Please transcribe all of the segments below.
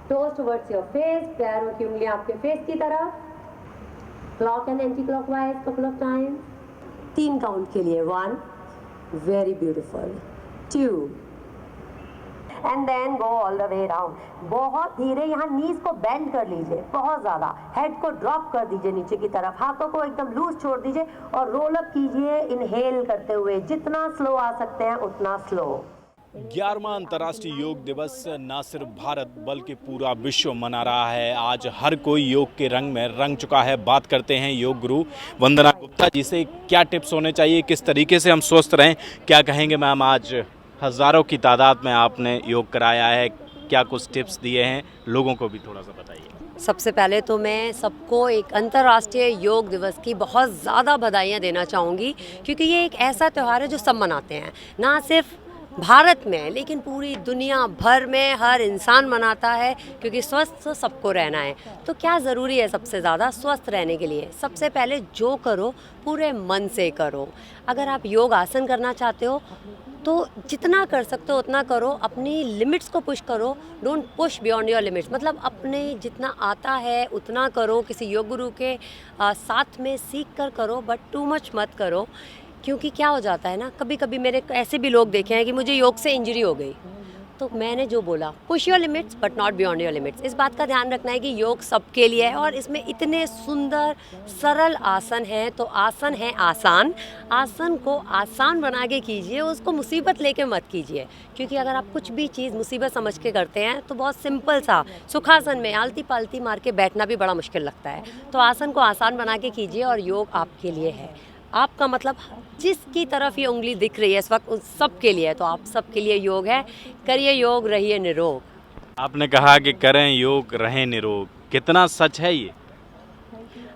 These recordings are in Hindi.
टोज टुवर्ड्स योर फेस, पैरों की उंगलियां आपके फेस की तरफ, clock and anti clockwise couple of times. 3 count के लिए 1, very beautiful, 2 and then go all the way round. बहुत धीरे यहाँ नीज को बेंड कर लीजिए, बहुत ज्यादा हेड को ड्रॉप कर दीजिए नीचे की तरफ, हाथों को एकदम लूज छोड़ दीजिए और रोल अप कीजिए इनहेल करते हुए। जितना स्लो आ सकते हैं उतना स्लो। 11वां अंतर्राष्ट्रीय योग दिवस न सिर्फ भारत बल्कि पूरा विश्व मना रहा है। आज हर कोई योग के रंग में रंग चुका है। बात करते हैं योग गुरु वंदना गुप्ता जी से, क्या टिप्स होने चाहिए, किस तरीके से हम स्वस्थ रहें, क्या कहेंगे मैम? आज हज़ारों की तादाद में आपने योग कराया है, क्या कुछ टिप्स दिए हैं, लोगों को भी थोड़ा सा बताइए। सबसे पहले तो मैं सबको एक अंतर्राष्ट्रीय योग दिवस की बहुत ज़्यादा बधाइयाँ देना चाहूँगी, क्योंकि ये एक ऐसा त्यौहार है जो सब मनाते हैं, ना सिर्फ भारत में लेकिन पूरी दुनिया भर में हर इंसान मनाता है, क्योंकि स्वस्थ सबको रहना है। तो क्या ज़रूरी है सबसे ज़्यादा स्वस्थ रहने के लिए? सबसे पहले जो करो पूरे मन से करो। अगर आप योग आसन करना चाहते हो तो जितना कर सकते हो उतना करो, अपनी लिमिट्स को पुश करो, don't push beyond your limits. मतलब अपने जितना आता है उतना करो, किसी योग गुरु के साथ में सीख कर करो, बट टू मच मत करो। क्योंकि क्या हो जाता है ना, कभी कभी मेरे ऐसे भी लोग देखे हैं कि मुझे योग से इंजरी हो गई, तो मैंने जो बोला push your limits but not beyond your limits. इस बात का ध्यान रखना है कि योग सबके लिए है और इसमें इतने सुंदर सरल आसन हैं। तो आसन है आसान, आसन को आसान बना के कीजिए, उसको मुसीबत लेके मत कीजिए। क्योंकि अगर आप कुछ भी चीज़ मुसीबत समझ के करते हैं तो बहुत सिंपल सा सुखासन में आलती पालती मार के बैठना भी बड़ा मुश्किल लगता है। तो आसन को आसान बना के कीजिए और योग आपके लिए है। आपका मतलब जिसकी तरफ ये उंगली दिख रही है इस वक्त उस सब के लिए है, तो आप सबके लिए योग है। करिए योग, रहिए निरोग। आपने कहा कि करें योग, रहें निरोग, कितना सच है ये?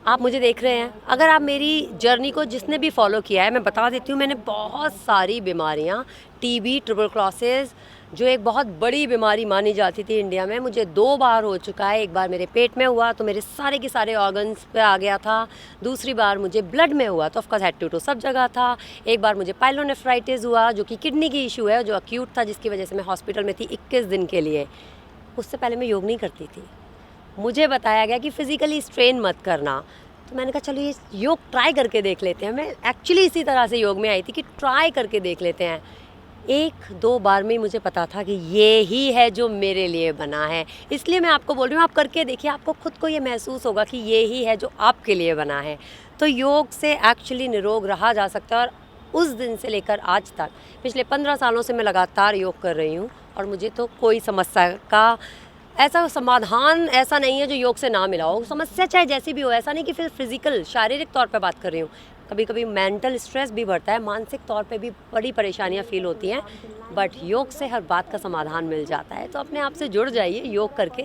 आप मुझे देख रहे हैं, अगर आप मेरी जर्नी को जिसने भी फॉलो किया है, मैं बता देती हूँ, मैंने बहुत सारी बीमारियाँ, टीबी, ट्यूबरक्लोसिस जो एक बहुत बड़ी बीमारी मानी जाती थी इंडिया में, मुझे 2 बार हो चुका है। एक बार मेरे पेट में हुआ तो मेरे सारे के सारे ऑर्गन्स पे आ गया था। दूसरी बार मुझे ब्लड में हुआ तो ऑफकोर्स हेड टू सब जगह था। एक बार मुझे पाइलोनेफ्राइटिस हुआ जो कि किडनी की इशू है, जो अक्यूट था, जिसकी वजह से मैं हॉस्पिटल में थी 21 दिन के लिए। उससे पहले मैं योग नहीं करती थी। मुझे बताया गया कि फिज़िकली स्ट्रेन मत करना, तो मैंने कहा चलो ये योग ट्राई करके देख लेते हैं। मैं एक्चुअली इसी तरह से योग में आई थी कि ट्राई करके देख लेते हैं। 1-2 बार में ही मुझे पता था कि ये ही है जो मेरे लिए बना है। इसलिए मैं आपको बोल रही हूँ, आप करके देखिए, आपको खुद को ये महसूस होगा कि ये ही है जो आपके लिए बना है। तो योग से एक्चुअली निरोग रहा जा सकता है। और उस दिन से लेकर आज तक पिछले 15 सालों से मैं लगातार योग कर रही हूँ और मुझे तो कोई समस्या का ऐसा समाधान ऐसा नहीं है जो योग से ना मिला हो। समस्या चाहे जैसी भी हो, ऐसा नहीं कि फिर फिजिकल शारीरिक तौर पे बात कर रही हूँ, कभी कभी मेंटल स्ट्रेस भी बढ़ता है, मानसिक तौर पे भी बड़ी परेशानियाँ फील होती हैं, बट योग से हर बात का समाधान मिल जाता है। तो अपने आप से जुड़ जाइए योग करके।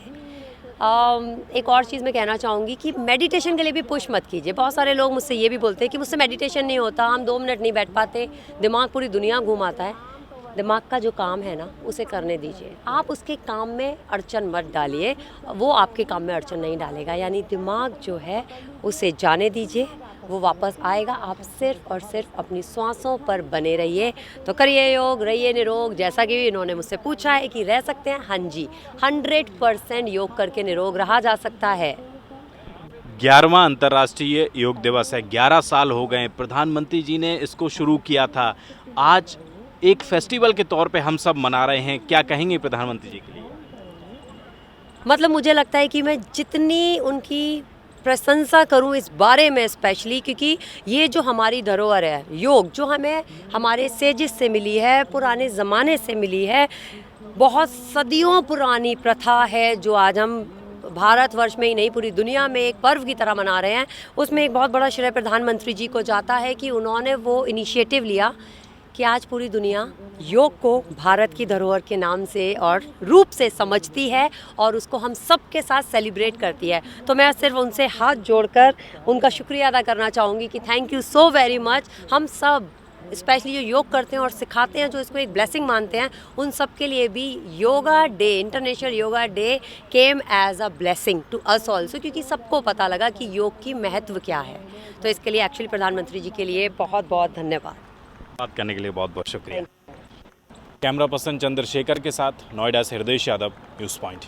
एक और चीज़ मैं कहना चाहूँगी कि मेडिटेशन के लिए भी पुश मत कीजिए। बहुत सारे लोग मुझसे ये भी बोलते हैं कि मुझसे मेडिटेशन नहीं होता, हम 2 मिनट नहीं बैठ पाते, दिमाग पूरी दुनिया घूमाता है। दिमाग का जो काम है ना, उसे करने दीजिए। आप उसके काम में अड़चन मत डालिए, वो आपके काम में अड़चन नहीं डालेगा। यानी दिमाग जो है उसे जाने दीजिए, वो वापस आएगा। आप सिर्फ और सिर्फ अपनी सांसों पर बने रहिए। तो करिए योग, रहिए निरोग। जैसा कि इन्होंने मुझसे पूछा है कि रह सकते हैं, हाँ जी, 100% योग करके निरोग रहा जा सकता है। 11वां अंतर्राष्ट्रीय योग दिवस है, 11 साल हो गए, प्रधानमंत्री जी ने इसको शुरू किया था। आज एक फेस्टिवल के तौर पे हम सब मना रहे हैं, क्या कहेंगे प्रधानमंत्री जी के लिए? मतलब मुझे लगता है कि मैं जितनी उनकी प्रशंसा करूं इस बारे में स्पेशली, क्योंकि ये जो हमारी धरोहर है योग, जो हमें हमारे सेजिस से मिली है, पुराने ज़माने से मिली है, बहुत सदियों पुरानी प्रथा है, जो आज हम भारतवर्ष में ही नहीं पूरी दुनिया में एक पर्व की तरह मना रहे हैं। उसमें एक बहुत बड़ा श्रेय प्रधानमंत्री जी को जाता है कि उन्होंने वो इनिशिएटिव लिया कि आज पूरी दुनिया योग को भारत की धरोहर के नाम से और रूप से समझती है और उसको हम सब के साथ सेलिब्रेट करती है। तो मैं सिर्फ उनसे हाथ जोड़कर उनका शुक्रिया अदा करना चाहूँगी कि thank you so very much. हम सब स्पेशली जो योग करते हैं और सिखाते हैं, जो इसको एक ब्लेसिंग मानते हैं, उन सब के लिए भी yoga day, international yoga day came as a blessing to us also, क्योंकि सबको पता लगा कि योग की महत्व क्या है। तो इसके लिए एक्चुअली प्रधानमंत्री जी के लिए बहुत बहुत धन्यवाद। बात करने के लिए बहुत बहुत शुक्रिया। कैमरा पर्सन चंद्रशेखर के साथ नोएडा से हृदय यादव, न्यूज़ पॉइंट।